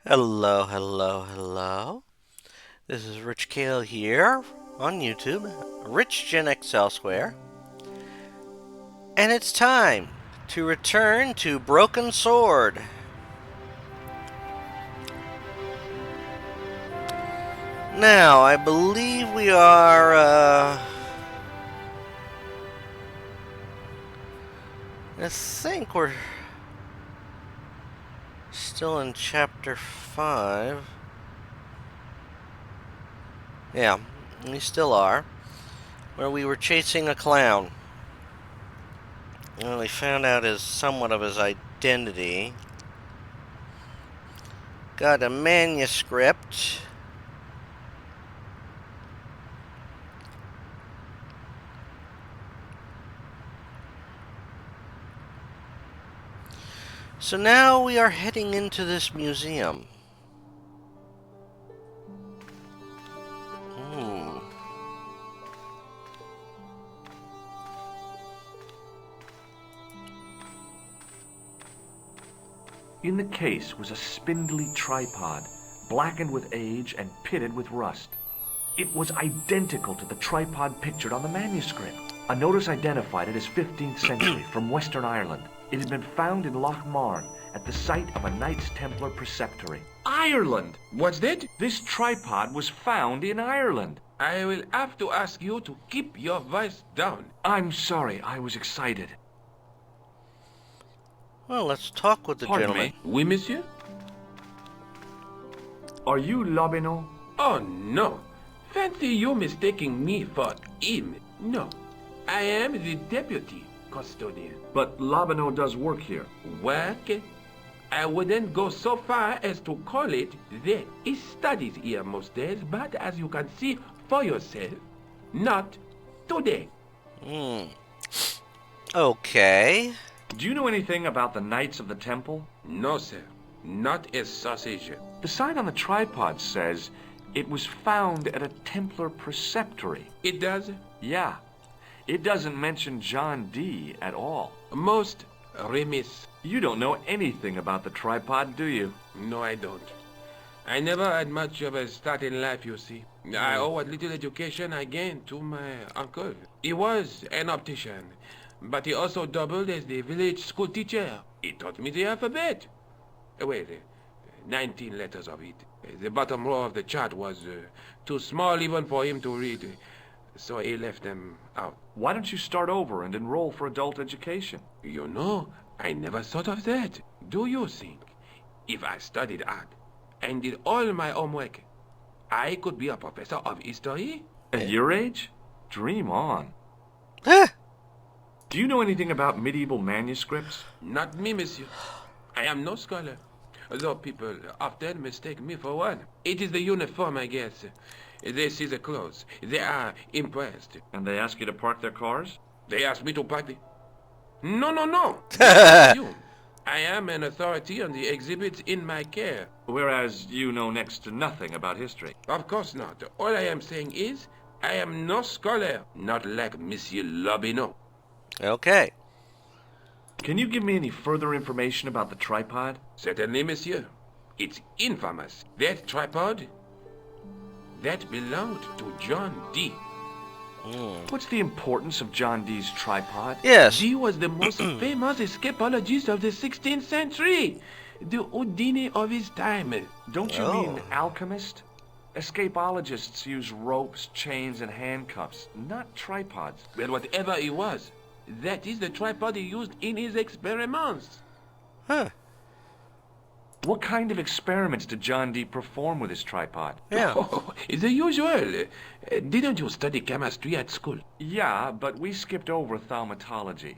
Hello, hello, hello. This is Rich Kale here on YouTube, Rich Gen X elsewhere, and it's time to return to Broken Sword. Now, I believe we are, I think we're still in Chapter 5. Yeah, we still are, where we were chasing a clown. And we found out somewhat of his identity. Got a manuscript. So now we are heading into this museum. Hmm. In the case was a spindly tripod, blackened with age and pitted with rust. It was identical to the tripod pictured on the manuscript. A notice identified it as 15th century from Western Ireland. It had been found in Loch Marne at the site of a Knights Templar preceptory. Ireland! What's that? This tripod was found in Ireland. I will have to ask you to keep your voice down. I'm sorry, I was excited. Well, let's talk with the Pardon gentleman. me. Oui, monsieur? Are you Lobino? Oh, no. Fancy you mistaking me for him. No. I am the deputy custodian. But Lobino does work here. Work? I wouldn't go so far as to call it that. He studies here most days, but as you can see for yourself, not today. Okay. Do you know anything about the Knights of the Temple? No, sir. Not a sausage. The sign on the tripod says it was found at a Templar preceptory. It does? Yeah. It doesn't mention John Dee at all. Most remiss. You don't know anything about the tripod, do you? No, I don't. I never had much of a start in life, you see. I owe what little education I gained to my uncle. He was an optician, but he also doubled as the village school teacher. He taught me the alphabet. Wait, 19 letters of it. The bottom row of the chart was too small even for him to read, so he left them out. Why don't you start over and enroll for adult education? You know, I never thought of that. Do you think if I studied hard and did all my homework, I could be a professor of history? At your age? Dream on. Huh. Do you know anything about medieval manuscripts? Not me, monsieur. I am no scholar, though people often mistake me for one. It is the uniform, I guess. They see the clothes. They are impressed. And they ask you to park their cars? They ask me to party. No. You. I am an authority on the exhibits in my care. Whereas you know next to nothing about history. Of course not. All I am saying is, I am no scholar, not like Monsieur Lobino. Okay. Can you give me any further information about the tripod? Certainly, monsieur. It's infamous. That tripod, that belonged to John Dee. What's the importance of John Dee's tripod? Yes. Dee was the most famous escapologist of the 16th century. The Houdini of his time. Don't you Oh. mean alchemist? Escapologists use ropes, chains, and handcuffs, not tripods. But whatever he was, that is the tripod he used in his experiments. Huh. What kind of experiments did John Dee perform with his tripod? Yeah. Oh, the usual. Didn't you study chemistry at school? Yeah, but we skipped over thaumatology.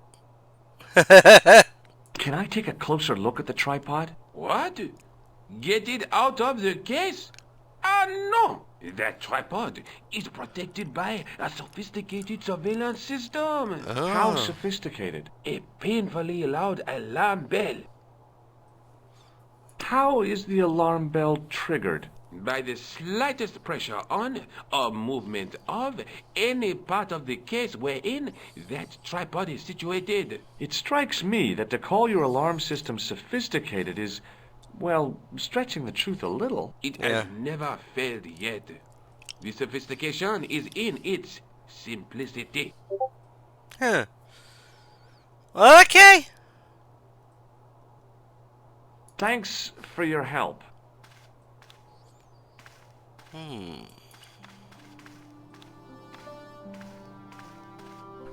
Can I take a closer look at the tripod? What? Get it out of the case? Ah, no! That tripod is protected by a sophisticated surveillance system. How sophisticated? A painfully loud alarm bell. How is the alarm bell triggered? By the slightest pressure on or movement of any part of the case wherein that tripod is situated. It strikes me that to call your alarm system sophisticated is well, stretching the truth a little. It Yeah. has never failed yet. The sophistication is in its simplicity. Huh. Okay. Thanks for your help.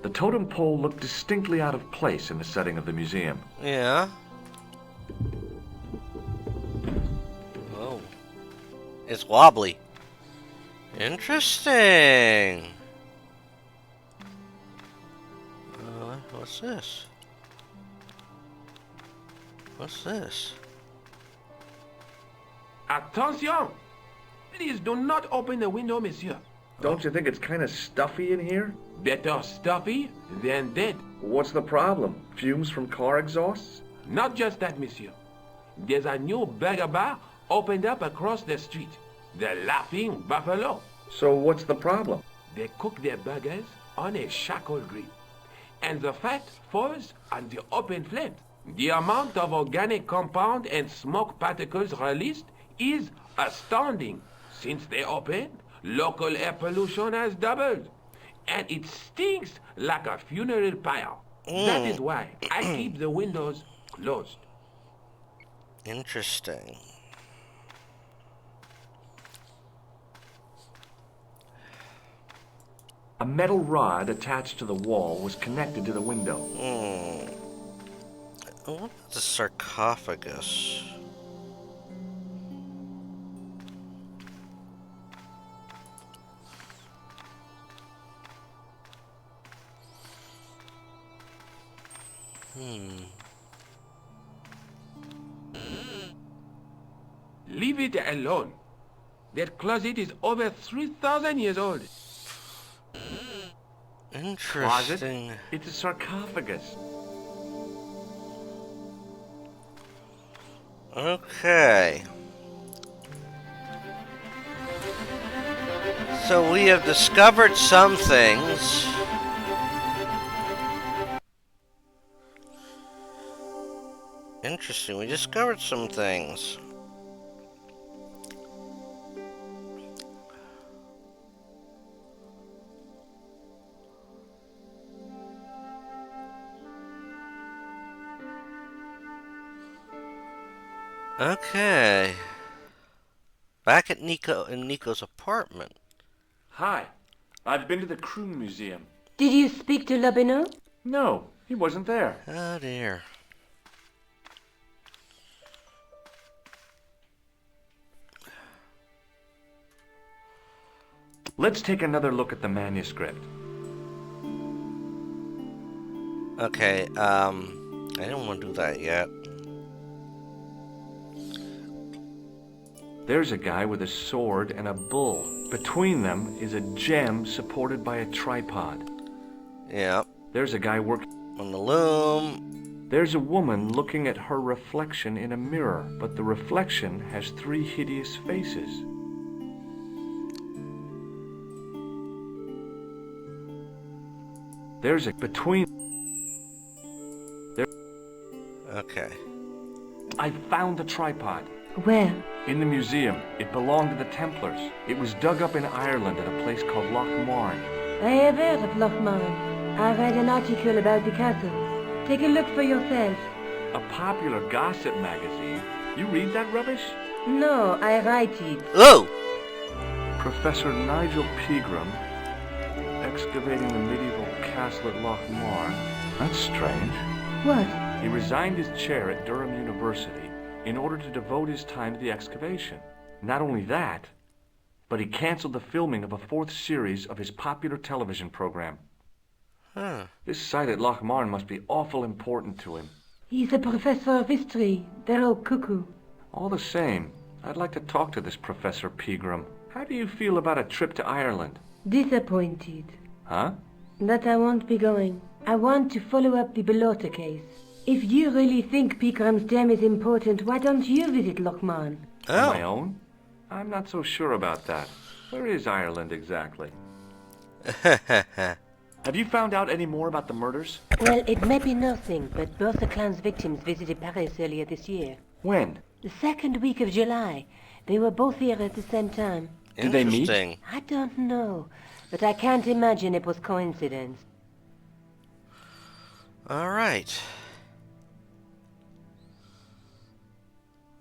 The totem pole looked distinctly out of place in the setting of the museum. Yeah. Oh. It's wobbly. Interesting. What's this? What's this? Attention! Please do not open the window, monsieur. Don't you think it's kind of stuffy in here? Better stuffy than dead. What's the problem? Fumes from car exhausts? Not just that, monsieur. There's a new burger bar opened up across the street. The Laughing Buffalo. So what's the problem? They cook their burgers on a charcoal grill. And the fat falls on the open flame. The amount of organic compound and smoke particles released is astounding. Since they opened, local air pollution has doubled. And it stinks like a funeral pyre. That is why I keep the windows closed. Interesting. A metal rod attached to the wall was connected to the window. What's a sarcophagus? Leave it alone. That closet is over 3,000 years old. Interesting. It's a sarcophagus. Okay. So we have discovered some things. Interesting, we discovered some things. Okay. Back at Nico's apartment. Hi. I've been to the Kroon Museum. Did you speak to Lobineau? No, he wasn't there. Oh dear. Let's take another look at the manuscript. Okay, I don't want to do that yet. There's a guy with a sword and a bull. Between them is a gem supported by a tripod. Yeah. There's a guy working On the loom. There's a woman looking at her reflection in a mirror, but the reflection has three hideous faces. There's a between. Okay. I found the tripod. Where? In the museum. It belonged to the Templars. It was dug up in Ireland at a place called Loch Marne. I have heard of Loch Marne. I read an article about the castle. Take a look for yourself. A popular gossip magazine. You read that rubbish? No, I write it. Oh! Professor Nigel Pegram, excavating the medieval castle at Loch Marne. That's strange. What? He resigned his chair at Durham University in order to devote his time to the excavation. Not only that, but he canceled the filming of a fourth series of his popular television program. Huh. This site at Loch Marne must be awful important to him. He's a professor of history. They're all cuckoo. All the same, I'd like to talk to this Professor Pegram. How do you feel about a trip to Ireland? Disappointed. Huh? But I won't be going. I want to follow up the Belota case. If you really think Pegram's gem is important, why don't you visit Loch Marne? On my Oh. own? I'm not so sure about that. Where is Ireland exactly? Have you found out any more about the murders? Well, it may be nothing, but both the clan's victims visited Paris earlier this year. When? The second week of July. They were both here at the same time. Did they meet? Interesting. I don't know, but I can't imagine it was coincidence. All right.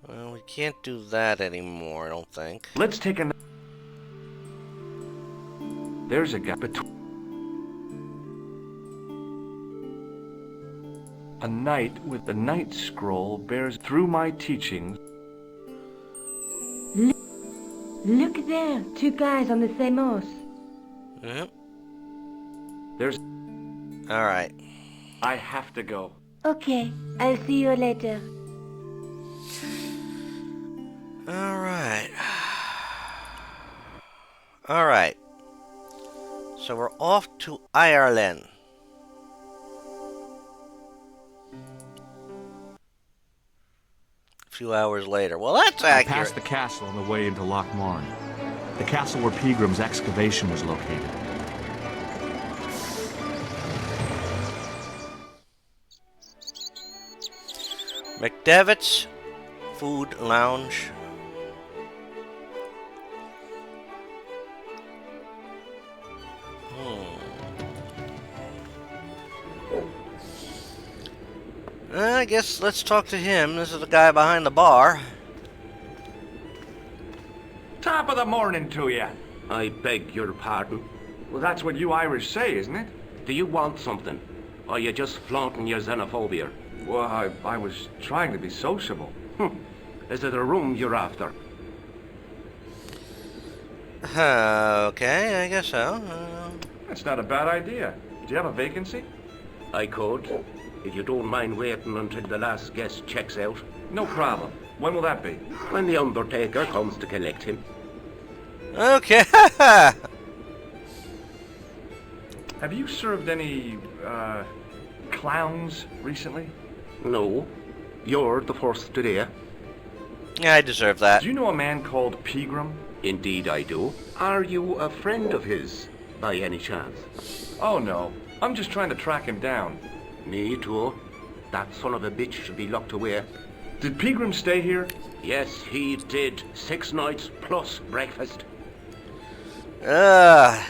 Well, we can't do that anymore, I don't think. Let's take a... There's a gap between... A knight with the night scroll bears through my teachings. Look there, two guys on the same horse. Yep. There's... All right. I have to go. Okay, I'll see you later. All right. All right. So we're off to Ireland. A few hours later. Well, that's I accurate. passed the castle on the way into Loch Marne. The castle where Peagram's excavation was located. McDevitt's Food Lounge. I guess let's talk to him. This is the guy behind the bar. Top of the morning to you. I beg your pardon. Well, that's what you Irish say, isn't it? Do you want something? Or are you just flaunting your xenophobia? Well, I was trying to be sociable. Is it a room you're after? Okay, I guess so. That's not a bad idea. Do you have a vacancy? I could, if you don't mind waiting until the last guest checks out. No problem. When will that be? When the undertaker comes to collect him. Okay. Have you served any, clowns recently? No, you're the first today. Yeah, I deserve that. Do you know a man called Peagram? Indeed I do. Are you a friend of his, by any chance? Oh, no. I'm just trying to track him down. Me too. That son of a bitch should be locked away. Did Peagram stay here? Yes, he did. 6 nights plus breakfast. I'll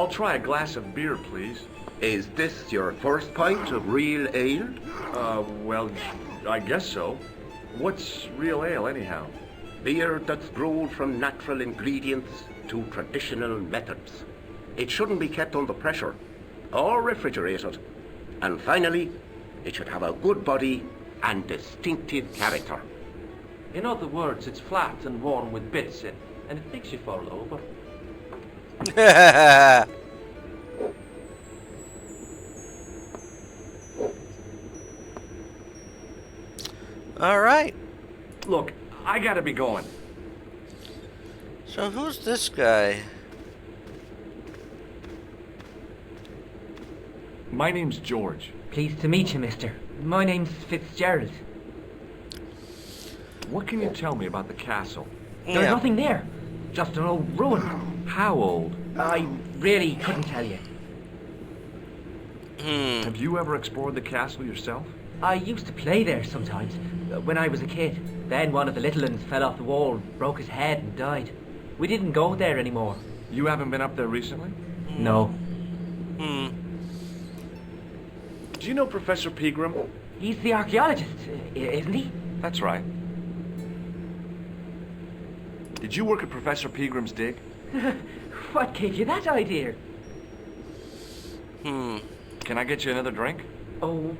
try a glass of beer, please. Is this your first pint of real ale? Well, I guess so. What's real ale, anyhow? Beer that's brewed from natural ingredients to traditional methods. It shouldn't be kept under pressure or refrigerated. And finally, it should have a good body and distinctive character. In other words, it's flat and worn with bits in, and it makes you fall over. All right. Look, I gotta be going. So who's this guy? My name's George. Pleased to meet you, mister. My name's Fitzgerald. What can you tell me about the castle? There's nothing there. Just an old ruin. How old? I really couldn't tell you. Have you ever explored the castle yourself? I used to play there sometimes, when I was a kid. Then one of the little ones fell off the wall, broke his head and died. We didn't go there anymore. You haven't been up there recently? No. Do you know Professor Peagram? He's the archaeologist, isn't he? That's right. Did you work at Professor Peagram's dig? What gave you that idea? Can I get you another drink? Oh,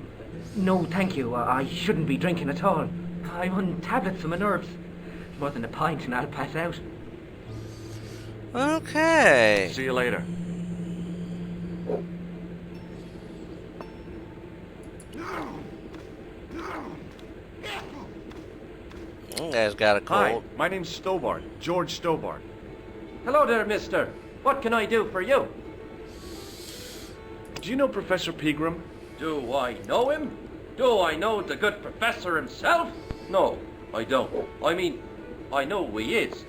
no, thank you. I shouldn't be drinking at all. I'm on tablets for my nerves. More than a pint and I'll pass out. Okay. See you later. That guy's got a Hi, cold. my name's Stobart, George Stobart. Hello there, mister. What can I do for you? Do you know Professor Peagram? Do I know him? Do I know the good professor himself? No, I don't. I mean, I know who he is,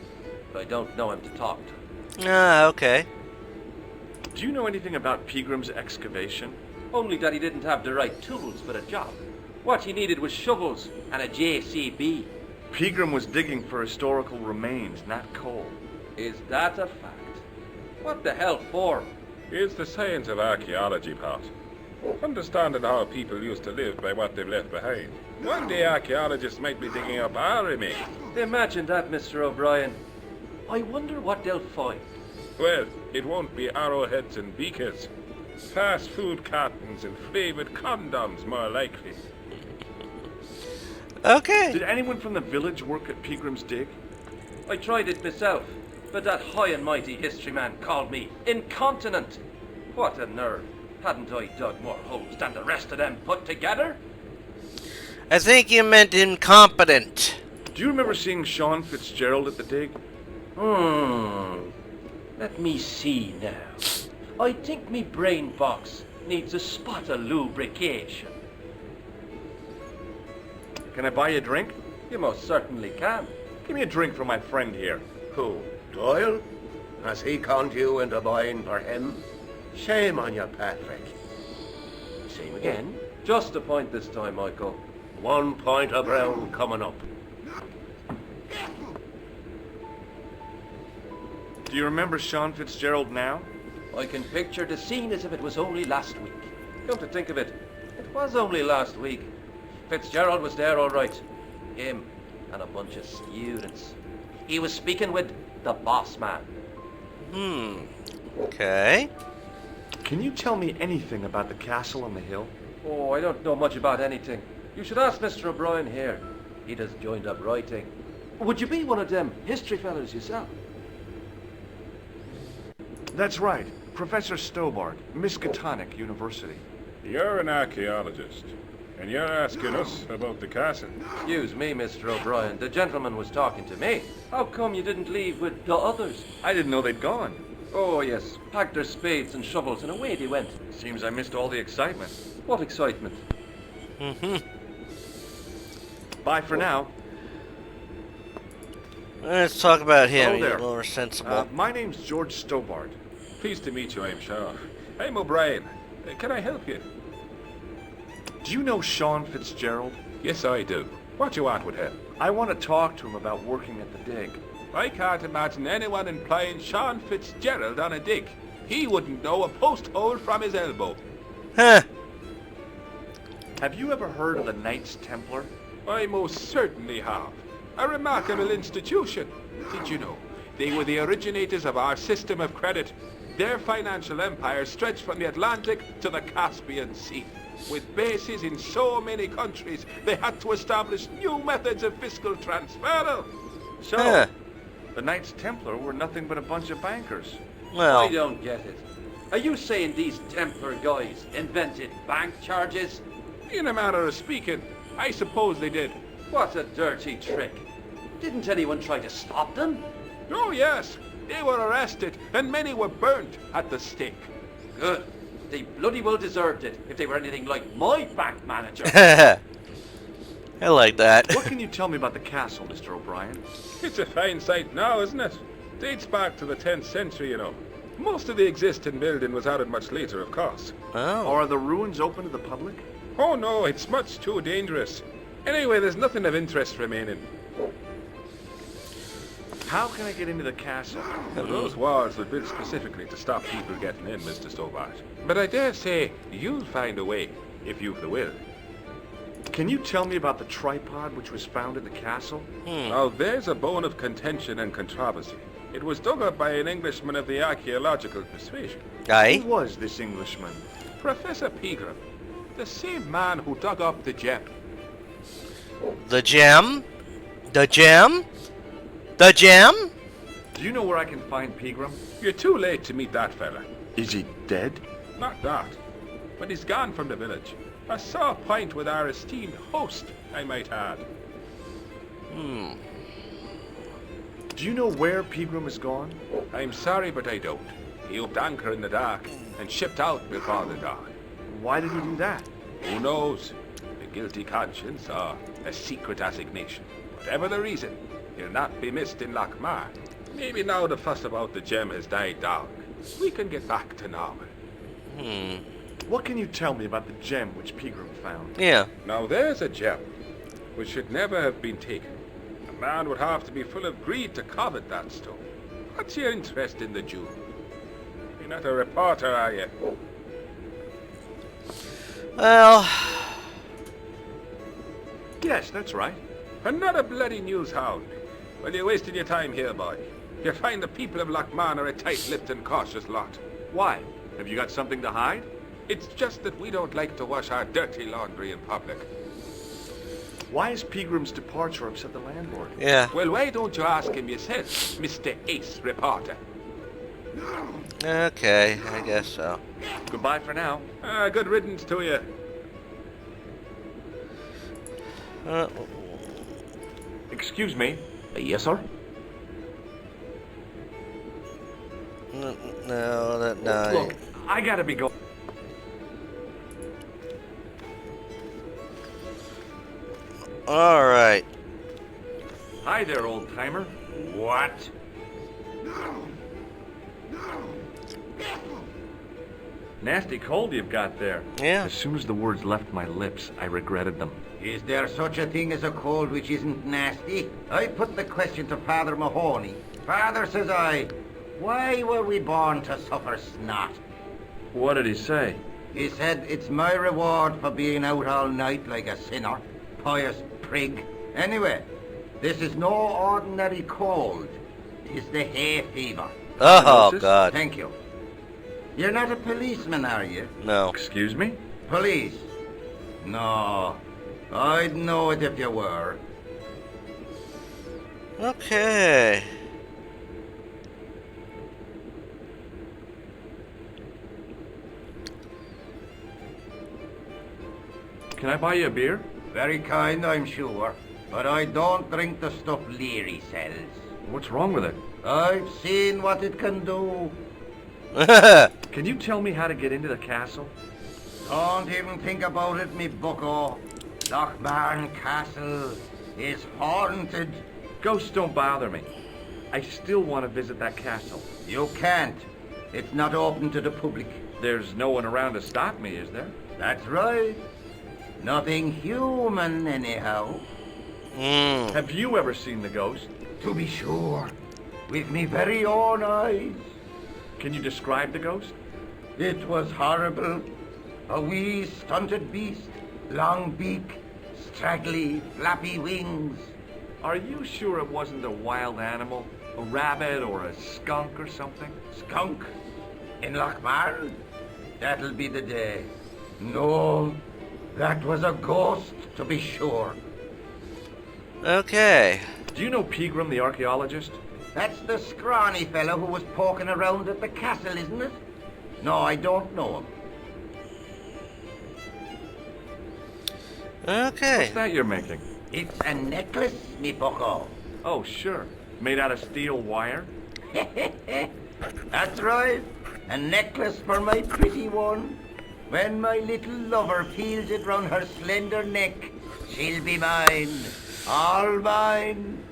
but I don't know him to talk to. Ah, okay. Do you know anything about Peagram's excavation? Only that he didn't have the right tools for the job. What he needed was shovels and a JCB. Pegram was digging for historical remains, not coal. Is that a fact? What the hell for? It's the science of archaeology, Pat. Understanding how people used to live by what they've left behind. One day archaeologists might be digging up our remains. Imagine that, Mr. O'Brien. I wonder what they'll find. Well, it won't be arrowheads and beakers. Fast food cartons and flavored condoms, more likely. Okay. Did anyone from the village work at Pegram's dig? I tried it myself, but that high and mighty history man called me incontinent. What a nerve. Hadn't I dug more holes than the rest of them put together? I think you meant incompetent. Do you remember seeing Sean Fitzgerald at the dig? Let me see now. I think me brain box needs a spot of lubrication. Can I buy you a drink? You most certainly can. Give me a drink for my friend here. Who? Doyle? Has he conned you into buying for him? Shame on you, Patrick. Same again. Just a point this time, Michael. 1 point of ground coming up. Do you remember Sean Fitzgerald now? I can picture the scene as if it was only last week. Come to think of it, it was only last week. Fitzgerald was there all right. Him and a bunch of students. He was speaking with the boss man. Okay. Can you tell me anything about the castle on the hill? Oh, I don't know much about anything. You should ask Mr. O'Brien here. He does joined up writing. Would you be one of them history fellas yourself? That's right. Professor Stobart, Miskatonic University. You're an archaeologist, and you're asking us about the castle. Excuse me, Mr. O'Brien. The gentleman was talking to me. How come you didn't leave with the others? I didn't know they'd gone. Oh, yes. Packed their spades and shovels and away they went. Seems I missed all the excitement. What excitement. Bye for now. Let's talk about him. Hello He's a there. little more sensible. My name's George Stobart. Pleased to meet you, I'm sure. I'm O'Brien. Can I help you? Do you know Sean Fitzgerald? Yes, I do. What you want with him? I want to talk to him about working at the dig. I can't imagine anyone employing Sean Fitzgerald on a dig. He wouldn't know a post hole from his elbow. Huh. Have you ever heard of the Knights Templar? I most certainly have. A remarkable institution. Did you know? They were the originators of our system of credit. Their financial empire stretched from the Atlantic to the Caspian Sea. With bases in so many countries, they had to establish new methods of fiscal transfer. So, Huh. the Knights Templar were nothing but a bunch of bankers. I Well, don't get it. Are you saying these Templar guys invented bank charges? In a manner of speaking, I suppose they did. What a dirty trick. Didn't anyone try to stop them? Oh yes, they were arrested and many were burnt at the stake. Good. They bloody well deserved it if they were anything like my bank manager. I like that. What can you tell me about the castle, Mr. O'Brien? It's a fine sight now, isn't it? Dates back to the 10th century, you know. Most of the existing building was added much later, of course. Oh. Are the ruins open to the public? Oh no, it's much too dangerous. Anyway, there's nothing of interest remaining. How can I get into the castle? Those walls were built specifically to stop people getting in, Mr. Stobart. But I dare say you'll find a way, if you've the will. Can you tell me about the tripod which was found in the castle? Now, there's a bone of contention and controversy. It was dug up by an Englishman of the archaeological persuasion. Aye. Who was this Englishman? Professor Pegram, the same man who dug up the gem. The gem? The gem? The gem? Do you know where I can find Pegram? You're too late to meet that fella. Is he dead? Not that. But he's gone from the village. A sore point with our esteemed host, I might add. Do you know where Pegram is gone? I'm sorry, but I don't. He upped anchor in the dark and shipped out before the dawn. Why did he do that? Who knows? A guilty conscience or a secret assignation. Whatever the reason, he'll not be missed in Lochmar. Maybe now the fuss about the gem has died down, we can get back to normal. What can you tell me about the gem which Pegram found? Yeah. Now there's a gem which should never have been taken. A man would have to be full of greed to covet that stone. What's your interest in the jewel? You're not a reporter, are you? Well, Yes, that's right. Another bloody news hound. Well, you're wasting your time here, boy. You'll find the people of Lochman are a tight-lipped and cautious lot. Why? Have you got something to hide? It's just that we don't like to wash our dirty laundry in public. Why has Pegram's departure upset the landlord? yeah. Well, why don't you ask him yourself, Mr. Ace Reporter? Okay, I guess so. Goodbye for now. Good riddance to you. Uh, Excuse me. Yes, sir? no. Look, I gotta be going. All right. Hi there, old timer. What? Nasty cold you've got there. Yeah. As soon as the words left my lips, I regretted them. Is there such a thing as a cold which isn't nasty? I put the question to Father Mahoney. Father, says I, why were we born to suffer snot? What did he say? He said, it's my reward for being out all night like a sinner, pious prig. Anyway, this is no ordinary cold. It's the hay fever. Oh Tuberculosis? God. Thank you. You're not a policeman, are you? No. Excuse me? Police? No. I'd know it if you were. Okay. Can I buy you a beer? Very kind, I'm sure. But I don't drink the stuff Leary sells. What's wrong with it? I've seen what it can do. Can you tell me how to get into the castle? Don't even think about it, me bucko. Lochmarn Castle is haunted. Ghosts don't bother me. I still want to visit that castle. You can't. It's not open to the public. There's no one around to stop me, is there? That's right. Nothing human, anyhow. Have you ever seen the ghost? To be sure. With me very own eyes. Can you describe the ghost? It was horrible. A wee stunted beast, long beak, straggly, flappy wings. Are you sure it wasn't a wild animal? A rabbit or a skunk or something? Skunk? In Lochmarn? That'll be the day. No, that was a ghost, to be sure. Okay. Do you know Pegram, the archaeologist? That's the scrawny fellow who was poking around at the castle, isn't it? No, I don't know him. Okay. What's that you're making? It's a necklace, me bucko. Oh, sure. Made out of steel wire? That's right. A necklace for my pretty one. When my little lover feels it round her slender neck, she'll be mine. All mine.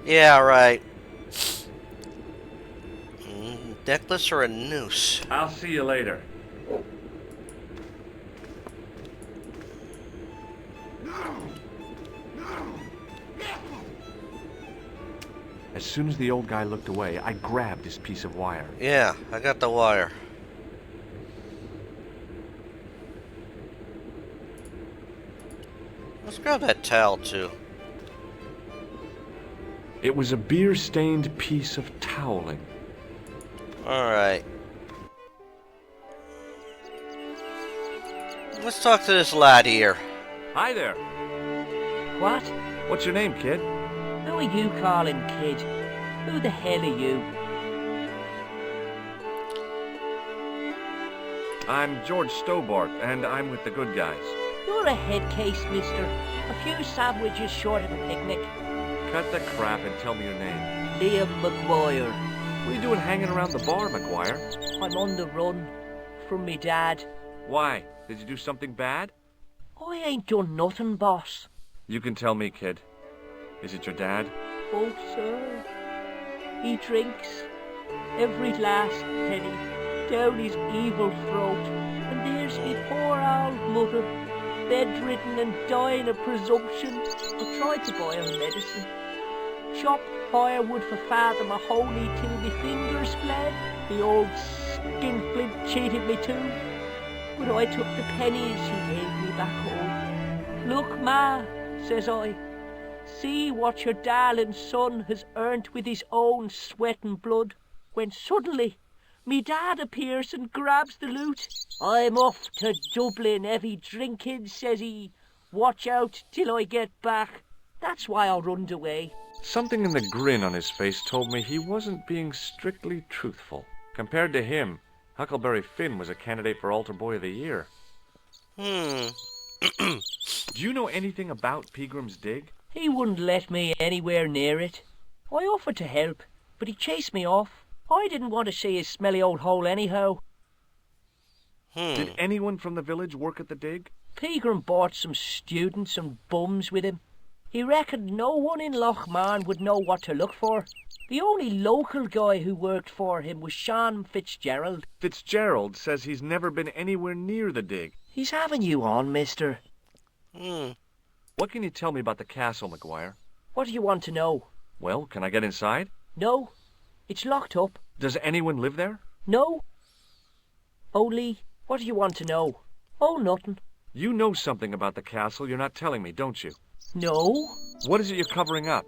Yeah, right. Necklace or a noose? I'll see you later. As soon as the old guy looked away, I grabbed his piece of wire. Yeah, I got the wire. Let's grab that towel too. It was a beer-stained piece of toweling. Alright. Let's talk to this lad here. Hi there. What? What's your name, kid? Who are you calling kid? Who the hell are you? I'm George Stobart, and I'm with the good guys. You're a head case, mister. A few sandwiches short of a picnic. Cut the crap and tell me your name. Liam McGuire. What are you doing hanging around the bar, McGuire? I'm on the run. From me dad. Why? Did you do something bad? I ain't done nothing, boss. You can tell me, kid. Is it your dad? Oh, sir. He drinks. every last penny, down his evil throat. And there's me poor old mother, bedridden and dying of presumption. I tried to buy her medicine. Chopped firewood for Father Mahoney till me fingers bled. The old skinflint cheated me too. But I took the pennies he gave me back home. Look, Ma, says I, see what your darling son has earned with his own sweat and blood. When suddenly, me dad appears and grabs the loot. I'm off to Dublin, heavy drinking, says he. Watch out till I get back. That's why I runned away. Something in the grin on his face told me he wasn't being strictly truthful. Compared to him, Huckleberry Finn was a candidate for Altar Boy of the Year. Hmm. Do you know anything about Peagram's Dig? He wouldn't let me anywhere near it. I offered to help, but he chased me off. I didn't want to see his smelly old hole anyhow. Did anyone from the village work at the dig? Pegram brought some students and bums with him. He reckoned no one in Lochmarn would know what to look for. The only local guy who worked for him was Sean Fitzgerald. Fitzgerald says he's never been anywhere near the dig. He's having you on, mister. What can you tell me about the castle, McGuire? What do you want to know? Well, can I get inside? No, it's locked up. Does anyone live there? No. Only, what do you want to know? Oh, nothing. You know something about the castle you're not telling me, don't you? No, What is it you're covering up?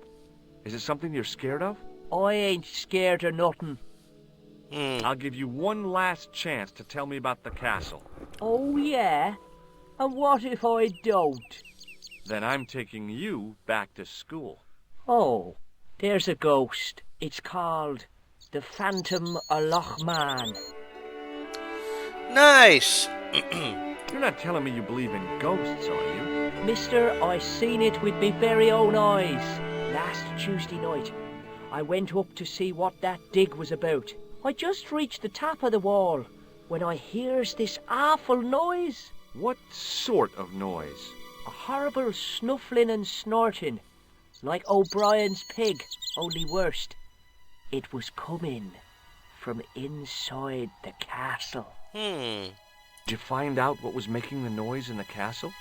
Is it something you're scared of? I ain't scared of nothing. I'll give you one last chance to tell me about the castle. Oh, yeah? And what if I don't? Then I'm taking you back to school. Oh, there's a ghost. It's called the Phantom of Lochmarn. Nice. You're not telling me you believe in ghosts, are you? Mister, I seen it with me very own eyes. Last Tuesday night, I went up to see what that dig was about. I just reached the top of the wall when I hears this awful noise. What sort of noise? A horrible snuffling and snorting, like O'Brien's pig, only worse. It was coming from inside the castle. Did you find out what was making the noise in the castle?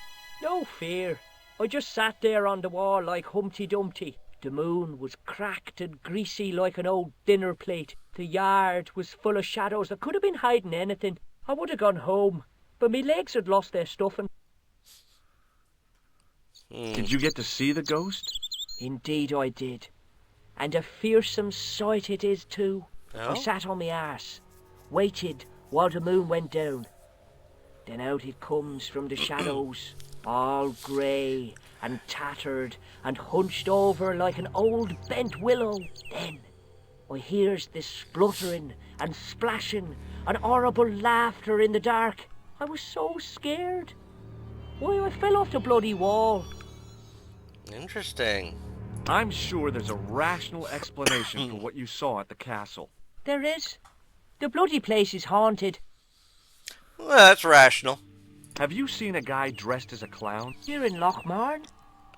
No fear. I just sat there on the wall like Humpty Dumpty. The moon was cracked and greasy like an old dinner plate. The yard was full of shadows. I could have been hiding anything. I would have gone home, but my legs had lost their stuffing. Did you get to see the ghost? Indeed I did. And a fearsome sight it is too. Oh? I sat on my arse, waited while the moon went down. Then out it comes from the shadows, all grey and tattered and hunched over like an old bent willow. Then I hears this spluttering and splashing and horrible laughter in the dark. I was so scared. Why, I fell off the bloody wall. Interesting. I'm sure there's a rational explanation for what you saw at the castle. There is. The bloody place is haunted. Well, that's rational. Have you seen a guy dressed as a clown? Here in Lochmarn,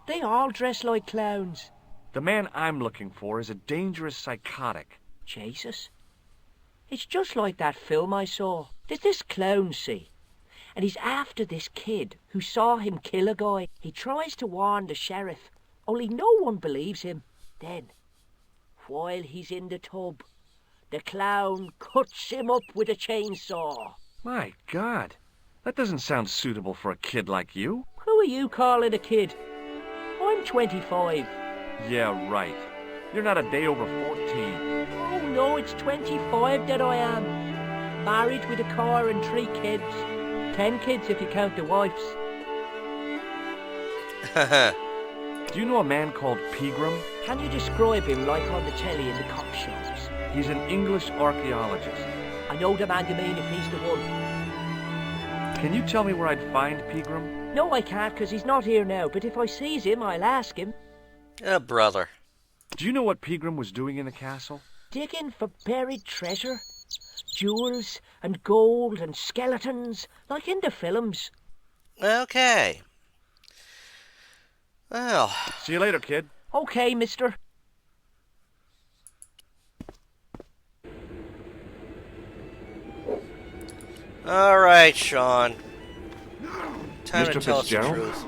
they all dress like clowns. The man I'm looking for is a dangerous psychotic. Jesus. It's just like that film I saw. There's this clown, see? And he's after this kid who saw him kill a guy. He tries to warn the sheriff, only no one believes him. Then, while he's in the tub, the clown cuts him up with a chainsaw. My God, that doesn't sound suitable for a kid like you. Who are you calling a kid? I'm 25. Yeah, right. You're not a day over 14. Oh no, it's 25 that I am. Married with a car and 3 kids. 10 kids if you count the wives. Do you know a man called Pegram? Can you describe him like on the telly in the cop shows? He's an English archaeologist. I know the man you mean if he's the one. Can you tell me where I'd find Pegram? No, I can't, 'cause he's not here now, but if I sees him, I'll ask him. Brother. Do you know what Pegram was doing in the castle? Digging for buried treasure. Jewels and gold and skeletons, like in the films. Okay. Well, See you later, kid. Okay, mister. All right, Sean. Time to Mr. tell us the Fitzgerald? truth.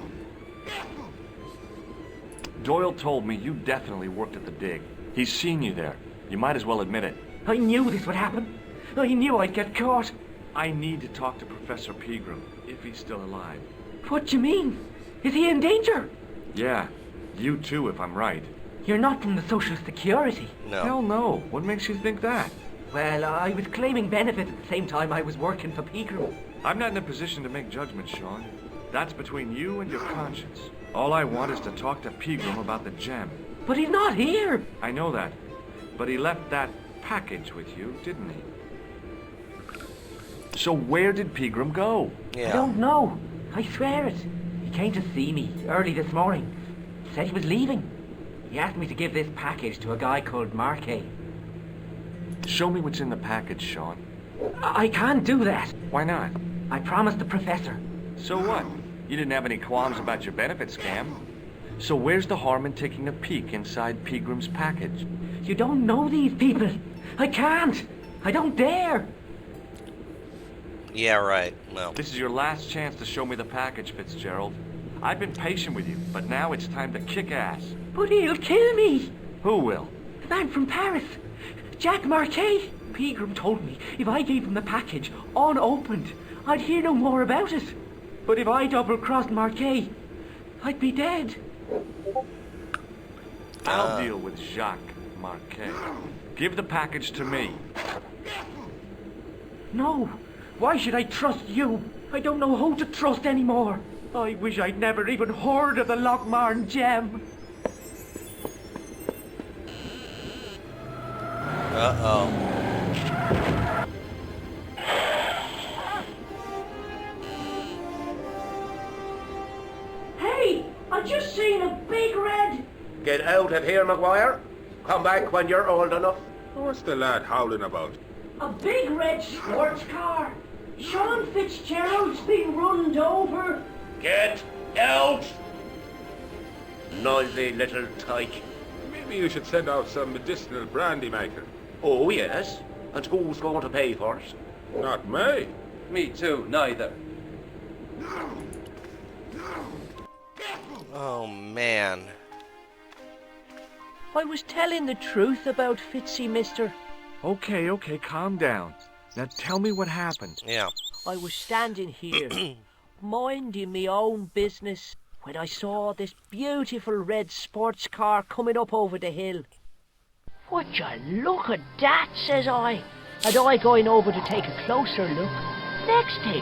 Doyle told me you definitely worked at the dig. He's seen you there. You might as well admit it. I knew this would happen. I knew I'd get caught. I need to talk to Professor Pegram, if he's still alive. What do you mean? Is he in danger? Yeah, you too, if I'm right. You're not from the Social Security. No. Hell no. What makes you think that? Well, I was claiming benefits at the same time I was working for Pegram. I'm not in a position to make judgments, Sean. That's between you and your conscience. All I want is to talk to Pegram about the gem. But he's not here. I know that. But he left that package with you, didn't he? So where did Pegram go? I Yeah. don't know. I swear it. He came to see me early this morning. Said he was leaving. He asked me to give this package to a guy called Marquet. Show me what's in the package, Sean. I can't do that. Why not? I promised the professor. So what? You didn't have any qualms about your benefit scam. So where's the harm in taking a peek inside Pegram's package? You don't know these people. I can't. I don't dare. Yeah, right. Well, This is your last chance to show me the package, Fitzgerald. I've been patient with you, but now it's time to kick ass. But he'll kill me. Who will? The man from Paris. Jack Marquet. Pegram told me if I gave him the package unopened, I'd hear no more about it. But if I double-crossed Marquet, I'd be dead. I'll deal with Jacques Marquet. Give the package to me. No. Why should I trust you? I don't know who to trust anymore. I wish I'd never even heard of the Lochmarn gem. uh-oh. Hey, I just seen a big red... Get out of here, Maguire. Come back when you're old enough. What's the lad howling about? A big red sports car. Sean Fitzgerald's been runned over. Get out! Noisy little tyke. Maybe you should send out some medicinal brandy maker. Oh, yes. And who's going to pay for it? Not me. Me too, neither. Oh, man. I was telling the truth about Fitzy, mister. Okay, calm down. Now tell me what happened. Yeah. I was standing here, minding me own business, when I saw this beautiful red sports car coming up over the hill. Would you look at that, says I. And I going over to take a closer look. Next thing,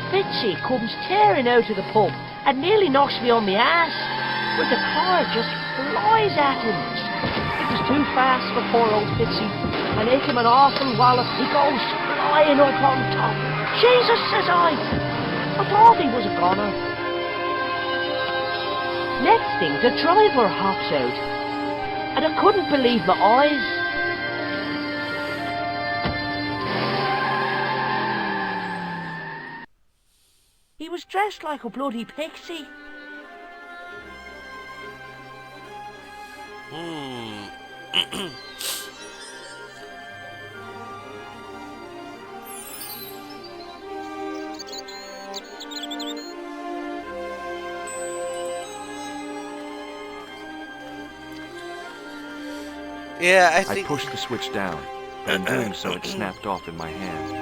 Fitzy comes tearing out of the pub and nearly knocks me on my ass. But the car just flies at him. It was too fast for poor old Fitzy, and hit him an awful wallop. He goes flying up on top. Jesus, says I thought he was a goner. Next thing, the driver hops out, and I couldn't believe my eyes. He was dressed like a bloody pixie. Yeah, I I think... pushed the switch down, but in doing so it snapped off in my hand.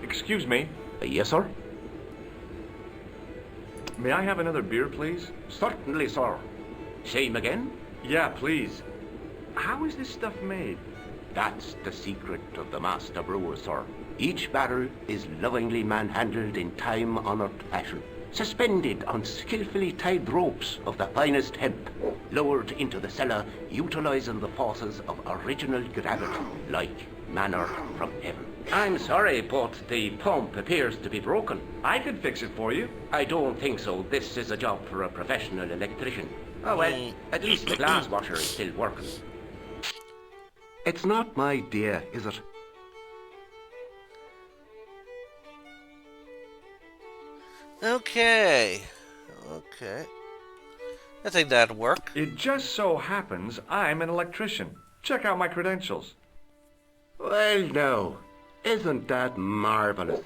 Excuse me, Yes, sir? may I have another beer, please? Certainly, sir. Same again? Yeah, please. How is this stuff made? That's the secret of the master brewer, sir. Each barrel is lovingly manhandled in time-honored fashion, suspended on skillfully tied ropes of the finest hemp, lowered into the cellar, utilizing the forces of original gravity, like manna from heaven. I'm sorry, but the pump appears to be broken. I could fix it for you. I don't think so. This is a job for a professional electrician. Oh well, at least the glass washer is still working. It's not my idea, is it? Okay. Okay. I think that'd work. It just so happens I'm an electrician. Check out my credentials. Well, now, isn't that marvellous?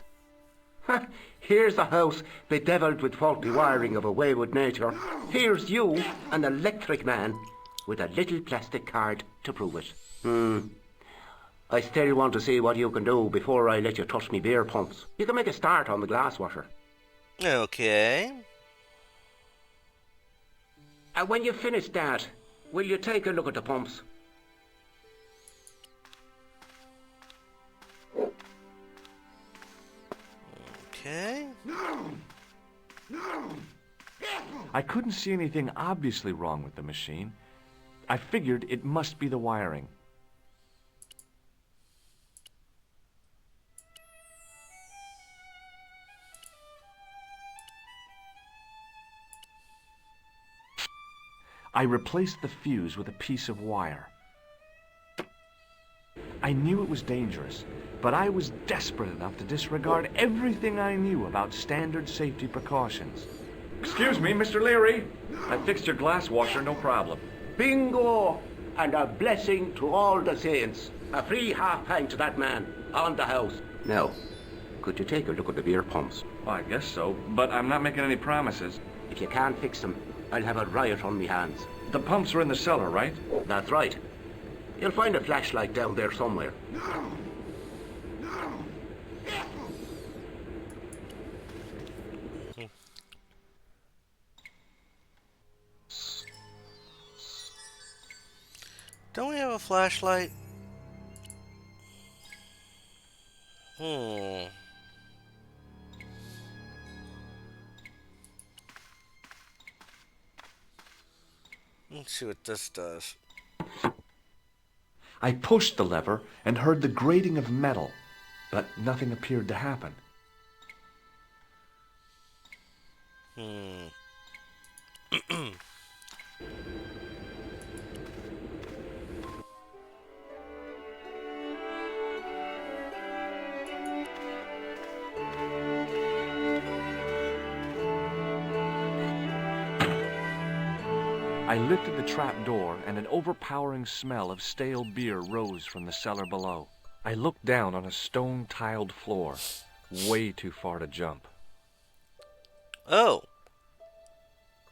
Here's a house bedeviled with faulty wiring of a wayward nature. Here's you, an electric man, with a little plastic card to prove it. I still want to see what you can do before I let you touch me beer pumps. You can make a start on the glass washer. Okay. And when you've finished that, will you take a look at the pumps? Okay. I couldn't see anything obviously wrong with the machine. I figured it must be the wiring. I replaced the fuse with a piece of wire. I knew it was dangerous, but I was desperate enough to disregard everything I knew about standard safety precautions. Excuse me, Mr. Leary. I fixed your glass washer, no problem. Bingo! And a blessing to all the saints. A free half-pint to that man, on the house. Now, could you take a look at the beer pumps? Well, I guess so, but I'm not making any promises. If you can't fix them, I'll have a riot on me hands. The pumps are in the cellar, right? That's right. You'll find a flashlight down there somewhere. Don't we have a flashlight? Let's see what this does. I pushed the lever and heard the grating of metal, but nothing appeared to happen. I lifted the trap door, and an overpowering smell of stale beer rose from the cellar below. I looked down on a stone-tiled floor, way too far to jump. Oh.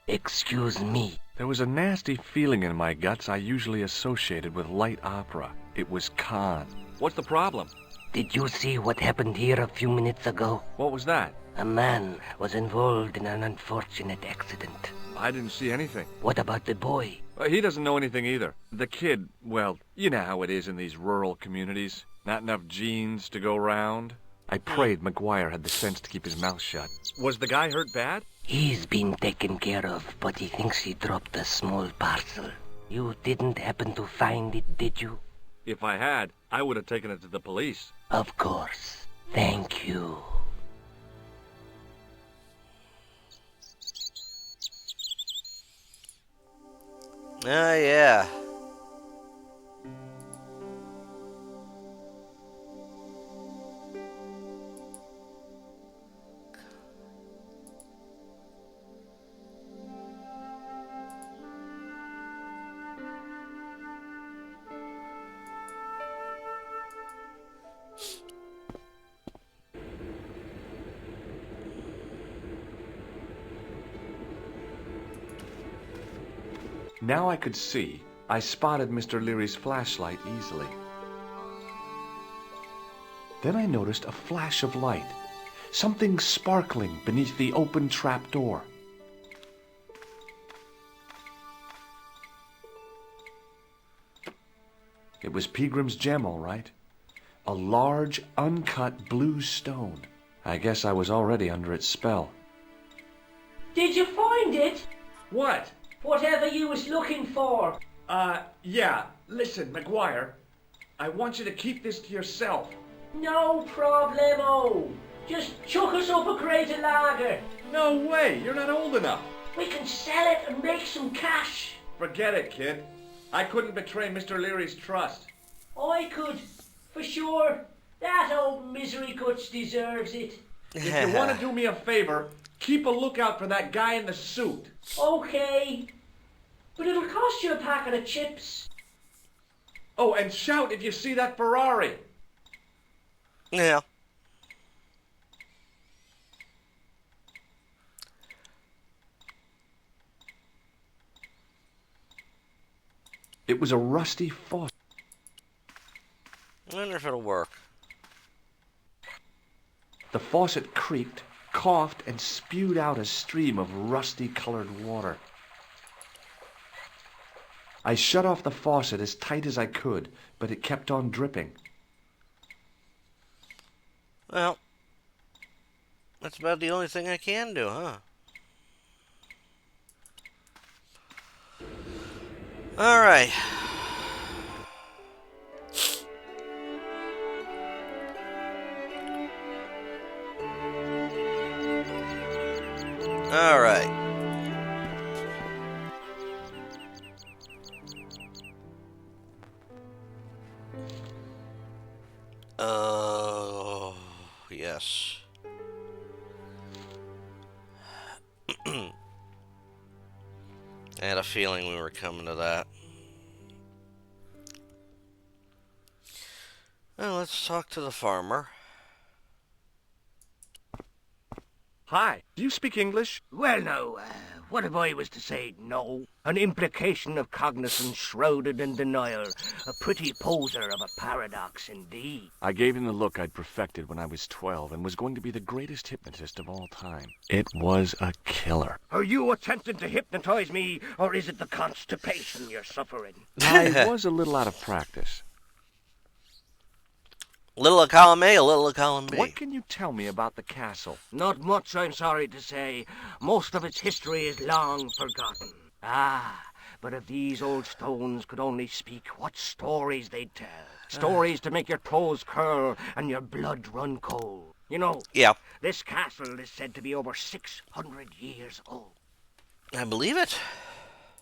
Excuse me. There was a nasty feeling in my guts I usually associated with light opera. It was Khan. What's the problem? Did you see what happened here a few minutes ago? What was that? A man was involved in an unfortunate accident. I didn't see anything. What about the boy? He doesn't know anything either. The kid, well, you know how it is in these rural communities. Not enough genes to go round. I prayed McGuire had the sense to keep his mouth shut. Was the guy hurt bad? He's been taken care of, but he thinks he dropped a small parcel. You didn't happen to find it, did you? If I had, I would have taken it to the police. Of course. Thank you. Ah, yeah. Now I could see. I spotted Mr. Leary's flashlight easily. Then I noticed a flash of light, something sparkling beneath the open trap door. It was Peagram's gem, all right. A large, uncut blue stone. I guess I was already under its spell. Did you find it? What? Whatever you was looking for. Yeah. Listen, McGuire. I want you to keep this to yourself. No problemo. Just chuck us up a crate of lager. No way. You're not old enough. We can sell it and make some cash. Forget it, kid. I couldn't betray Mr. Leary's trust. I could, for sure. That old misery guts deserves it. If you want to do me a favor, Keep a lookout for that guy in the suit. Okay. But it'll cost you a packet of chips. Oh, and shout if you see that Ferrari. Yeah. It was a rusty faucet. I wonder if it'll work. The faucet creaked, coughed, and spewed out a stream of rusty-colored water. I shut off the faucet as tight as I could, but it kept on dripping. Well, that's about the only thing I can do, huh? Alright. Alright. Oh, yes. I had a feeling we were coming to that. Well, let's talk to the farmer. Hi, do you speak English? Well, no, what if I was to say no? An implication of cognizance shrouded in denial. A pretty poser of a paradox indeed. I gave him the look I'd perfected when I was 12 and was going to be the greatest hypnotist of all time. It was a killer. Are you attempting to hypnotize me, or is it the constipation you're suffering? I was a little out of practice. Little of column A, a little of column B. What can you tell me about the castle? Not much, I'm sorry to say. Most of its history is long forgotten. Ah, but if these old stones could only speak, what stories they'd tell. Stories to make your toes curl and your blood run cold. You know, Yeah, this castle is said to be over 600 years old. I believe it.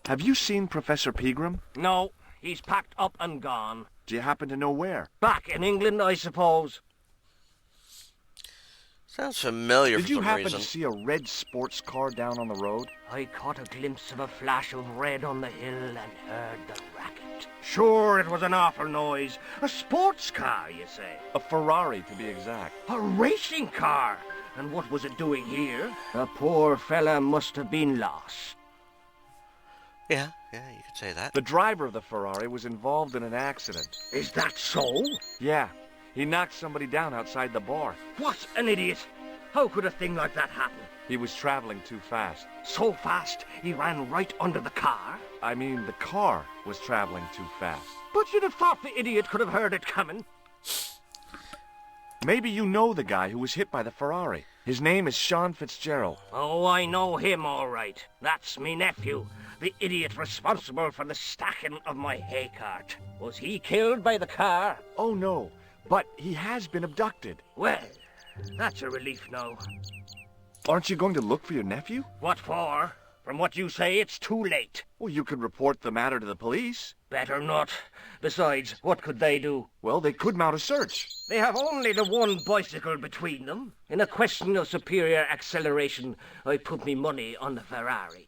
Have you seen Professor Pegram? No, he's packed up and gone. Do you happen to know where? Back in England, I suppose. Sounds familiar Did for you some happen reason. to see a red sports car down on the road? I caught a glimpse of a flash of red on the hill and heard the racket. Sure, it was an awful noise. A sports car, you say? A Ferrari, to be exact. A racing car? And what was it doing here? The poor fella must have been lost. Yeah, you could say that. The driver of the Ferrari was involved in an accident. Is that so? Yeah, he knocked somebody down outside the bar. What an idiot! How could a thing like that happen? He was traveling too fast. So fast, he ran right under the car? I mean, the car was traveling too fast. But you'd have thought the idiot could have heard it coming. Maybe you know the guy who was hit by the Ferrari. His name is Sean Fitzgerald. Oh, I know him all right. That's me nephew, the idiot responsible for the stacking of my hay cart. Was he killed by the car? Oh, no, but he has been abducted. Well, that's a relief now. Aren't you going to look for your nephew? What for? From what you say, it's too late. Well, you could report the matter to the police. Better not. Besides, what could they do? Well, they could mount a search. They have only the one bicycle between them. In a question of superior acceleration, I put me money on the Ferrari.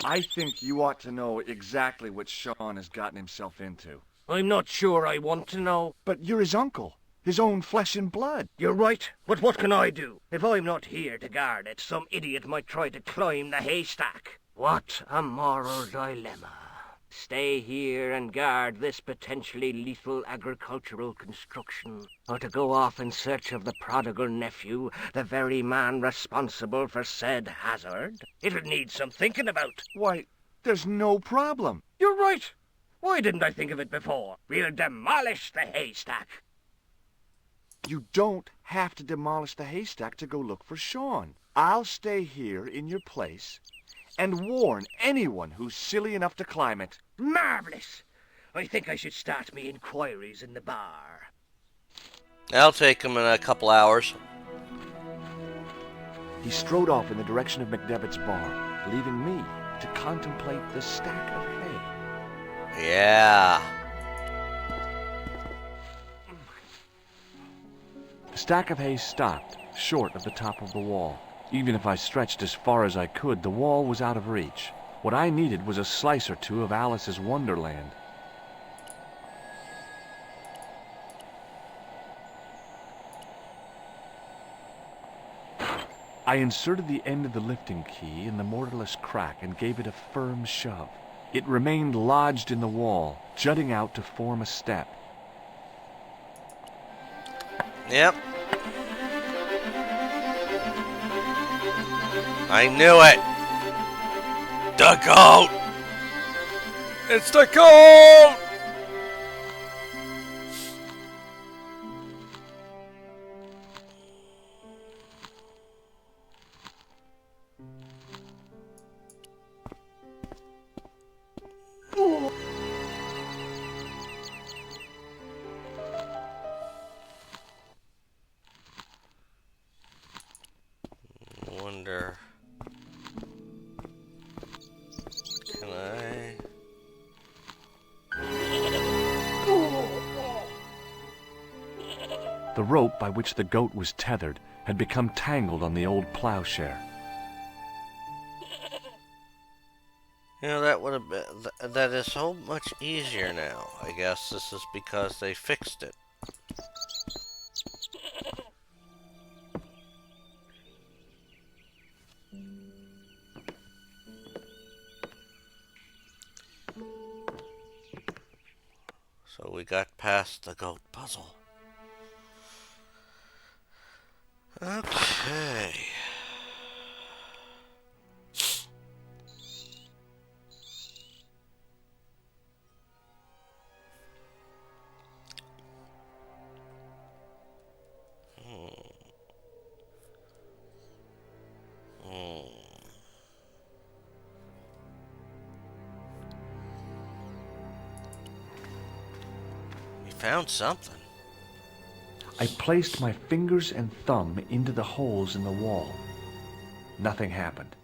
I think you ought to know exactly what Sean has gotten himself into. I'm not sure I want to know. But you're his uncle, his own flesh and blood. You're right, but what can I do? If I'm not here to guard it, some idiot might try to climb the haystack. What a moral dilemma. Stay here and guard this potentially lethal agricultural construction, or to go off in search of the prodigal nephew, the very man responsible for said hazard? It'll need some thinking about. Why, there's no problem. You're right. Why didn't I think of it before? We'll demolish the haystack. You don't have to demolish the haystack to go look for Sean. I'll stay here in your place and warn anyone who's silly enough to climb it. Marvellous! I think I should start me inquiries in the bar. I'll take him in a couple hours. He strode off in the direction of McDevitt's bar, leaving me to contemplate the stack of hay. Yeah. The stack of hay stopped, short of the top of the wall. Even if I stretched as far as I could, the wall was out of reach. What I needed was a slice or two of Alice's Wonderland. I inserted the end of the lifting key in the mortarless crack and gave it a firm shove. It remained lodged in the wall, jutting out to form a step. Yep. I knew it! The goat! It's the goat! Wonder. Can I? The rope by which the goat was tethered had become tangled on the old plowshare. You know, that would have been. That is so much easier now. I guess this is because they fixed it. So we got past the goat puzzle. Okay. We found something. I placed my fingers and thumb into the holes in the wall. Nothing happened.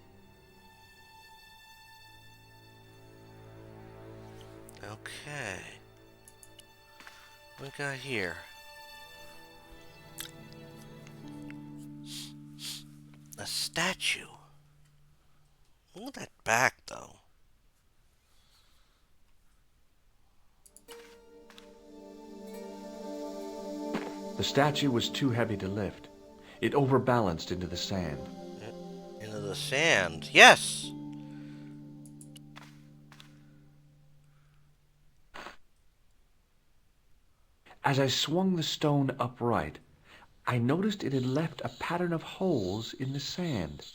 Okay. What we got here? A statue. Look at that back, though. The statue was too heavy to lift. It overbalanced into the sand. Into the sand. Yes! As I swung the stone upright, I noticed it had left a pattern of holes in the sand.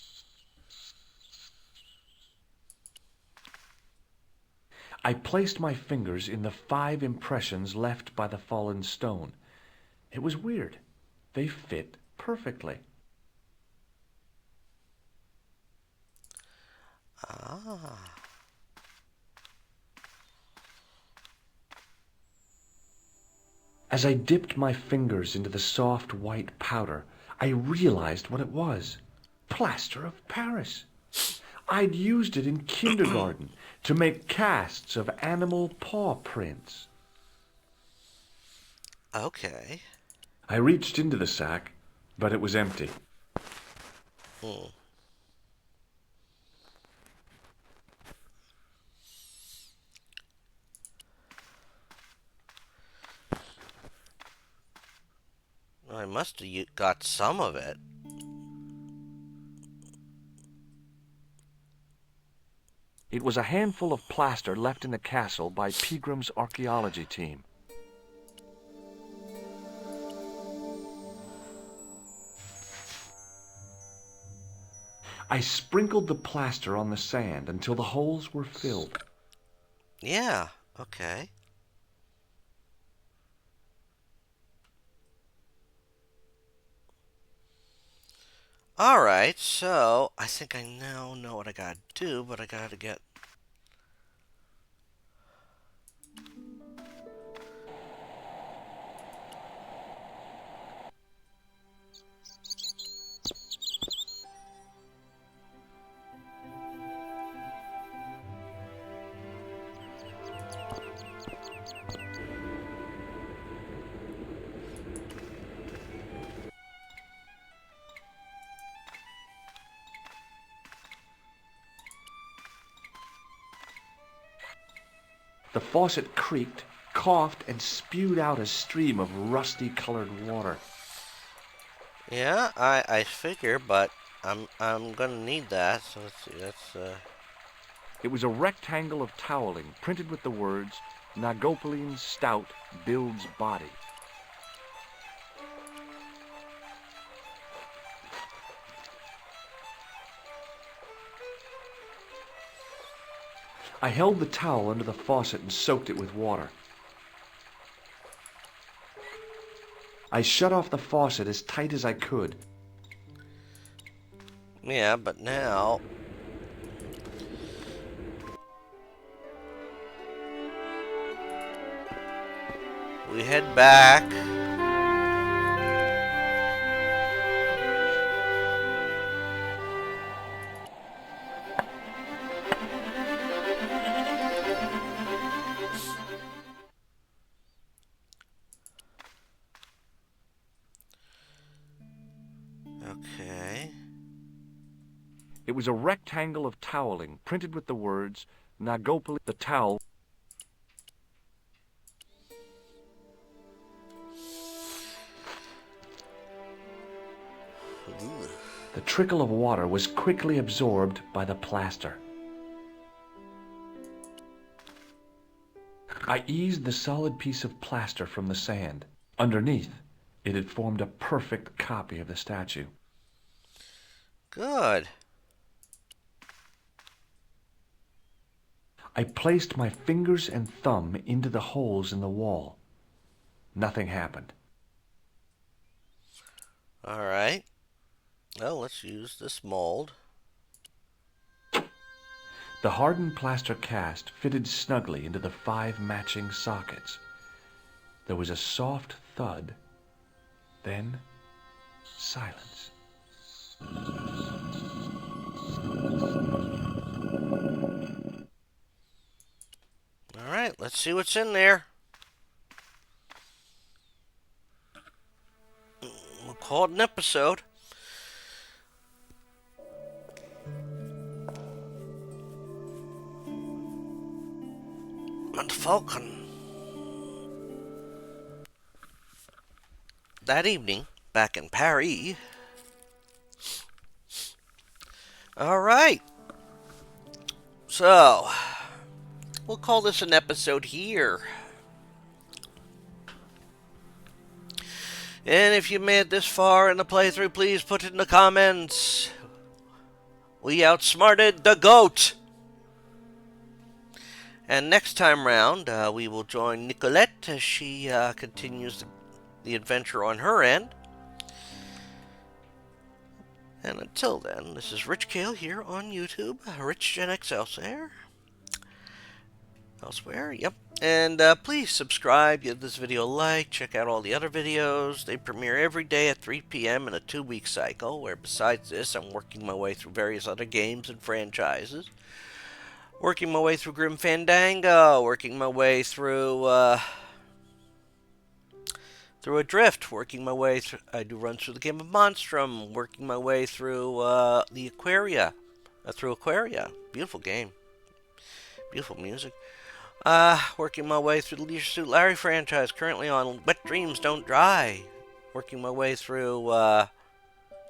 I placed my fingers in the 5 impressions left by the fallen stone. It was weird. They fit perfectly. Ah. As I dipped my fingers into the soft white powder, I realized what it was. Plaster of Paris. I'd used it in kindergarten to make casts of animal paw prints. Okay. I reached into the sack, but it was empty. Well, I must have got some of it. It was a handful of plaster left in the castle by Pegram's archaeology team. I sprinkled the plaster on the sand until the holes were filled. Yeah, okay. Alright, so I think I now know what I gotta do, but I gotta get... The faucet creaked, coughed, and spewed out a stream of rusty-colored water. Yeah, I figure, but I'm gonna need that. So let's see. It was a rectangle of toweling printed with the words, Nagopaline Stout builds body. I held the towel under the faucet and soaked it with water. I shut off the faucet as tight as I could. Yeah, but now we head back. Okay. It was a rectangle of toweling printed with the words, Nagopaline. The towel. The trickle of water was quickly absorbed by the plaster. I eased the solid piece of plaster from the sand. Underneath, it had formed a perfect copy of the statue. Good. I placed my fingers and thumb into the holes in the wall. Nothing happened. All right. Well, let's use this mold. The hardened plaster cast fitted snugly into the 5 matching sockets. There was a soft thud, then silence. All right, let's see what's in there. We'll call it an episode. And Falcon. That evening, back in Paris. All right. So, we'll call this an episode here. And if you made it this far in the playthrough, please put it in the comments. We outsmarted the GOAT. And next time round, we will join Nicolette as she continues the adventure on her end. And until then, this is Rich Kale here on YouTube. Rich Gen X elsewhere, yep. And please subscribe, give this video a like, check out all the other videos. They premiere every day at 3 p.m. in a 2-week cycle, where besides this, I'm working my way through various other games and franchises. Working my way through Grim Fandango, working my way through Adrift, working my way through, I do runs through the game of Monstrum, working my way through the Aquaria, beautiful game, beautiful music. Working my way through the Leisure Suit Larry franchise, currently on Wet Dreams Don't Dry. Working my way through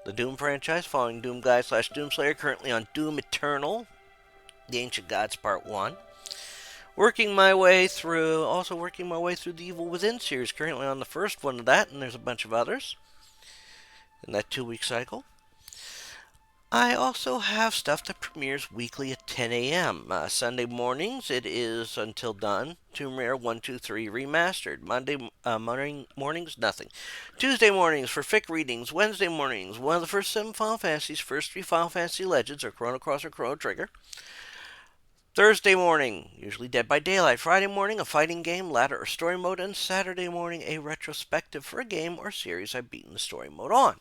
the Doom franchise, following Doom Guy / Doomslayer, currently on Doom Eternal, The Ancient Gods Part 1. Working my way through the Evil Within series, currently on the first one of that, and there's a bunch of others in that 2-week cycle. I also have stuff that premieres weekly at 10 a.m. Sunday mornings, it is Until Dawn, Tomb Raider 1, 2, 3 Remastered. Monday mornings, nothing. Tuesday mornings for fic readings. Wednesday mornings, one of the first 7 Final Fantasies, first 3 Final Fantasy Legends, or Chrono Cross or Chrono Trigger. Thursday morning, usually Dead by Daylight. Friday morning, a fighting game, ladder or story mode. And Saturday morning, a retrospective for a game or series I've beaten the story mode on.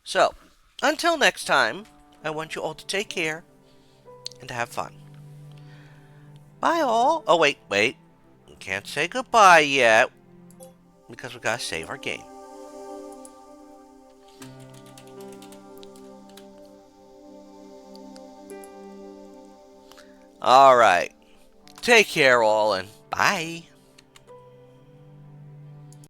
So, until next time, I want you all to take care and to have fun. Bye all. Oh, wait. We can't say goodbye yet because we gotta save our game. Alright. Take care, all, and bye.